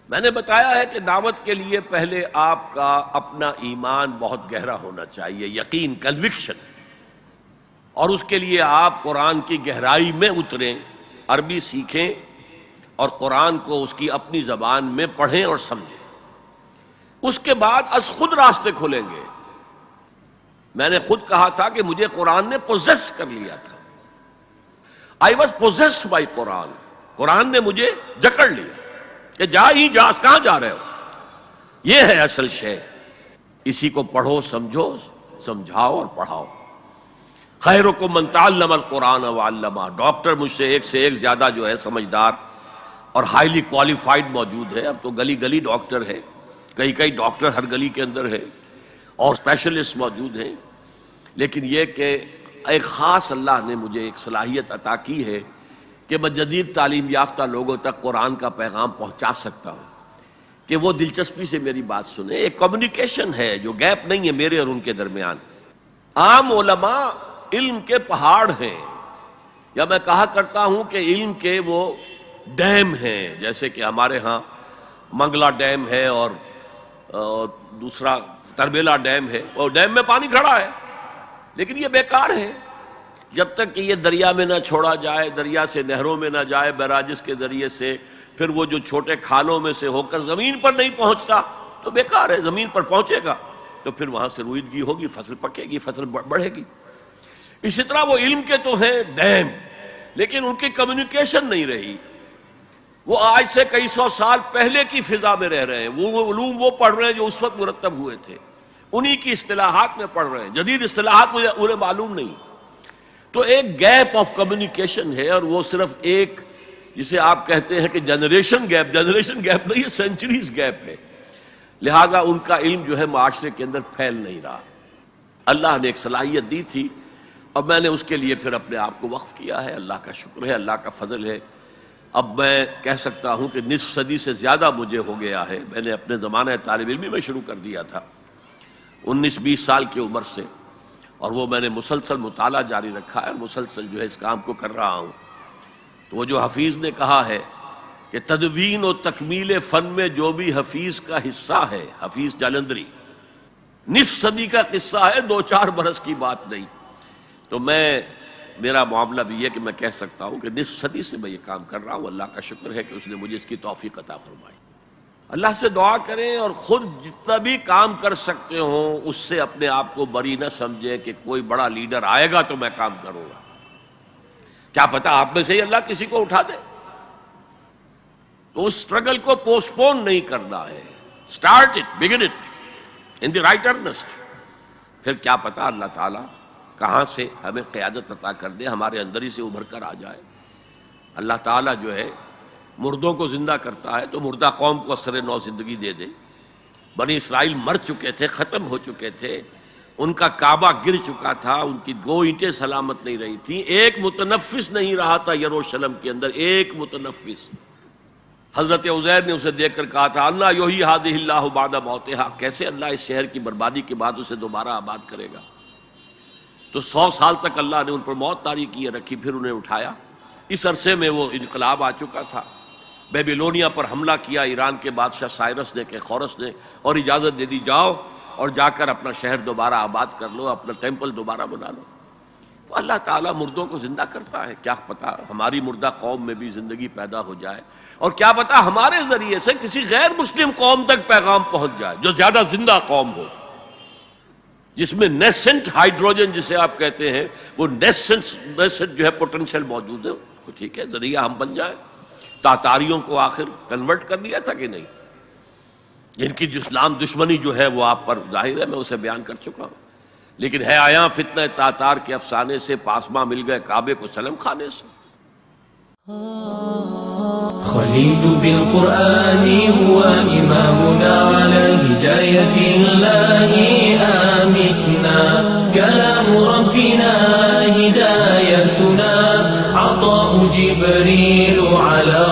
میں نے بتایا ہے کہ دعوت کے لیے پہلے آپ کا اپنا ایمان بہت گہرا ہونا چاہیے، یقین، کنوکشن، اور اس کے لیے آپ قرآن کی گہرائی میں اتریں، عربی سیکھیں اور قرآن کو اس کی اپنی زبان میں پڑھیں اور سمجھیں۔ اس کے بعد از خود راستے کھلیں گے۔ میں نے خود کہا تھا کہ مجھے قرآن نے پوزیس کر لیا تھا۔ I was possessed by قرآن، قرآن نے مجھے جکڑ لیا کہ کہاں جا رہے ہو، یہ ہے اصل شے، اسی کو پڑھو، سمجھو، سمجھاؤ اور پڑھاؤ۔ خیرکم من تعلم القرآن وعلمہ۔ ڈاکٹر مجھ سے ایک زیادہ جو ہے سمجھدار اور ہائیلی کوالیفائڈ موجود ہے۔ اب تو گلی گلی ڈاکٹر ہے، کئی ڈاکٹر ہر گلی کے اندر ہے اور اسپیشلسٹ موجود ہیں، لیکن یہ کہ ایک خاص اللہ نے مجھے ایک صلاحیت عطا کی ہے کہ میں جدید تعلیم یافتہ لوگوں تک قرآن کا پیغام پہنچا سکتا ہوں کہ وہ دلچسپی سے میری بات سنیں۔ ایک کمیونیکیشن ہے جو گیپ نہیں ہے میرے اور ان کے درمیان۔ عام علماء علم کے پہاڑ ہیں، یا میں کہا کرتا ہوں کہ علم کے وہ ڈیم ہیں، جیسے کہ ہمارے ہاں منگلا ڈیم ہے اور دوسرا تربیلا ڈیم ہے، اور ڈیم میں پانی کھڑا ہے لیکن یہ بیکار ہے جب تک کہ یہ دریا میں نہ چھوڑا جائے، دریا سے نہروں میں نہ جائے بیراجز کے ذریعے سے، پھر وہ جو چھوٹے کھالوں میں سے ہو کر زمین پر نہیں پہنچتا تو بیکار ہے۔ زمین پر پہنچے گا تو پھر وہاں سے رویدگی ہوگی، فصل پکے گی، فصل بڑھے گی۔ اسی طرح وہ علم کے تو ہیں ڈیم، لیکن ان کی کمیونیکیشن نہیں رہی۔ وہ آج سے کئی سو سال پہلے کی فضا میں رہ رہے ہیں، وہ علوم وہ پڑھ رہے ہیں جو اس وقت مرتب ہوئے تھے، انہی کی اصطلاحات میں پڑھ رہے ہیں، جدید اصطلاحات مجھے انہیں معلوم نہیں۔ تو ایک گیپ آف کمیونیکیشن ہے، اور وہ صرف ایک جسے آپ کہتے ہیں کہ جنریشن گیپ نہیں ہے، سینچریز گیپ ہے۔ لہذا ان کا علم جو ہے معاشرے کے اندر پھیل نہیں رہا۔ اللہ نے ایک صلاحیت دی تھی اور میں نے اس کے لیے پھر اپنے آپ کو وقف کیا ہے۔ اللہ کا شکر ہے، اللہ کا فضل ہے۔ اب میں کہہ سکتا ہوں کہ نصف صدی سے زیادہ مجھے ہو گیا ہے۔ میں نے اپنے زمانہ طالب علمی میں شروع کر دیا تھا 19-20 سال کی عمر سے، اور وہ میں نے مسلسل مطالعہ جاری رکھا ہے، مسلسل جو ہے اس کام کو کر رہا ہوں۔ تو وہ جو حفیظ نے کہا ہے کہ تدوین و تکمیل فن میں جو بھی حفیظ کا حصہ ہے، حفیظ جالندری، نصف صدی کا قصہ ہے، 2-4 برس کی بات نہیں۔ تو میرا معاملہ بھی یہ کہ میں کہہ سکتا ہوں کہ نصف صدی سے میں یہ کام کر رہا ہوں۔ اللہ کا شکر ہے کہ اس نے مجھے اس کی توفیق عطا فرمائی۔ اللہ سے دعا کریں اور خود جتنا بھی کام کر سکتے ہوں اس سے اپنے آپ کو بری نہ سمجھے کہ کوئی بڑا لیڈر آئے گا تو میں کام کروں گا۔ کیا پتا آپ میں سے ہی اللہ کسی کو اٹھا دے۔ تو اس سٹرگل کو پوسٹ پون نہیں کرنا ہے، start it, begin it in the right earnest. پھر کیا پتا اللہ تعالیٰ کہاں سے ہمیں قیادت عطا کر دے، ہمارے اندر ہی سے ابھر کر آ جائے۔ اللہ تعالیٰ جو ہے مردوں کو زندہ کرتا ہے تو مردہ قوم کو اثر نو زندگی دے دے۔ بنی اسرائیل مر چکے تھے، ختم ہو چکے تھے، ان کا کعبہ گر چکا تھا، ان کی 2 اینٹیں سلامت نہیں رہی تھیں، ایک متنفس نہیں رہا تھا یروشلم کے اندر، ایک متنفس۔ حضرت عزیر نے اسے دیکھ کر کہا تھا اللہ یحیی ہذہ اللہ بعد موتہا، کیسے اللہ اس شہر کی بربادی کے بعد اسے دوبارہ آباد کرے گا۔ تو 100 سال تک اللہ نے ان پر موت طاری کیے رکھی، پھر انہیں اٹھایا۔ اس عرصے میں وہ انقلاب آ چکا تھا، بیبیلونیا پر حملہ کیا ایران کے بادشاہ سائرس نے کہ خورس نے، اور اجازت دے دی جاؤ اور جا کر اپنا شہر دوبارہ آباد کر لو، اپنا ٹیمپل دوبارہ بنا لو۔ تو اللہ تعالیٰ مردوں کو زندہ کرتا ہے، کیا پتا ہماری مردہ قوم میں بھی زندگی پیدا ہو جائے، اور کیا پتا ہمارے ذریعے سے کسی غیر مسلم قوم تک پیغام پہنچ جائے جو زیادہ زندہ قوم ہو، جس میں نیسنٹ ہائیڈروجن جسے آپ کہتے ہیں، وہ نیسنٹ جو ہے پوٹینشیل موجود ہے۔ ٹھیک ہے، ذریعہ ہم بن جائیں۔ تاتاریوں کو آخر کنورٹ کر دیا تھا کہ نہیں؟ جن کی اسلام دشمنی جو ہے وہ آپ پر ظاہر ہے، میں اسے بیان کر چکا ہوں، لیکن ہے آیا فتنہ تاتار کے افسانے سے، پاسماں مل گئے کعبے کو سلم خانے سے۔ خليل بالقرآن هو إمامنا على هداية الله آمتنا، كلام ربنا هدايتنا، عطاء جبريل على